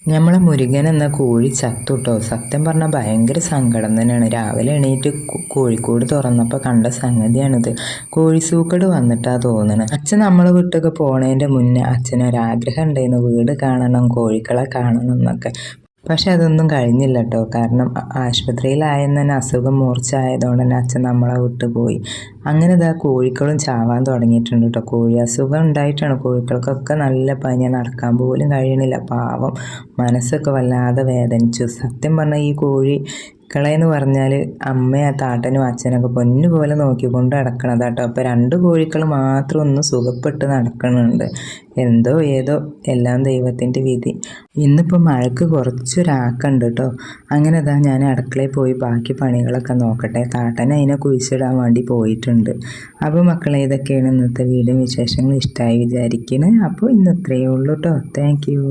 നമ്മളെ മുരുകൻ എന്ന കോഴി ചത്തുട്ടോ. സത്യം പറഞ്ഞാൽ ഭയങ്കര സങ്കടം തന്നെയാണ്. രാവിലെ എണീറ്റ് കോഴിക്കോട് തുറന്നപ്പോൾ കണ്ട സംഗതിയാണിത്. കോഴി സൂക്കട് വന്നിട്ടാ തോന്നുന്നത്. അച്ഛൻ നമ്മളെ വീട്ടൊക്കെ പോണതിൻ്റെ മുന്നേ അച്ഛനൊരാഗ്രഹം ഉണ്ടായിരുന്നു, വീട് കാണണം, കോഴിക്കളെ കാണണം എന്നൊക്കെ. പക്ഷെ അതൊന്നും കഴിഞ്ഞില്ല കേട്ടോ. കാരണം ആശുപത്രിയിലായെന്ന് തന്നെ അസുഖം മൂർച്ചയായതുകൊണ്ട് തന്നെ അച്ഛൻ നമ്മളെ വിട്ട് പോയി. അങ്ങനെ ഇതാ കോഴിക്കളും ചാവാൻ തുടങ്ങിയിട്ടുണ്ട് കേട്ടോ. കോഴി അസുഖം ഉണ്ടായിട്ടാണ്. കോഴികൾക്കൊക്കെ നല്ല പനിയാണ്, നടക്കാൻ പോലും കഴിയണില്ല. പാവം, മനസ്സൊക്കെ വല്ലാതെ വേദനിച്ചു. സത്യം പറഞ്ഞാൽ ഈ കോഴിക്കളെന്ന് പറഞ്ഞാൽ അമ്മയും താട്ടനും അച്ഛനൊക്കെ പൊന്നുപോലെ നോക്കിക്കൊണ്ട് നടക്കണത് കേട്ടോ. അപ്പോൾ 2 കോഴികൾ മാത്രം ഒന്ന് സുഖപ്പെട്ട് നടക്കണുണ്ട്. എന്തോ ഏതോ, എല്ലാം ദൈവത്തിൻ്റെ വിധി. ഇന്നിപ്പോൾ മഴയ്ക്ക് കുറച്ചൊരാക്കുണ്ട് കേട്ടോ. അങ്ങനെ ഇതാ ഞാൻ അടുക്കളയിൽ പോയി ബാക്കി പണികളൊക്കെ നോക്കട്ടെ. താട്ടൻ അതിനെ കുഴിച്ചിടാൻ വേണ്ടി പോയിട്ടുണ്ട്. അപ്പോൾ മക്കളെ, ഇതൊക്കെയാണ് ഇന്നത്തെ വീഡിയോ വിശേഷങ്ങൾ. ഇഷ്ടമായി വിചാരിക്കുന്നത്. അപ്പോൾ ഇന്ന് ഇത്രയേ ഉള്ളൂ കേട്ടോ. Thank you.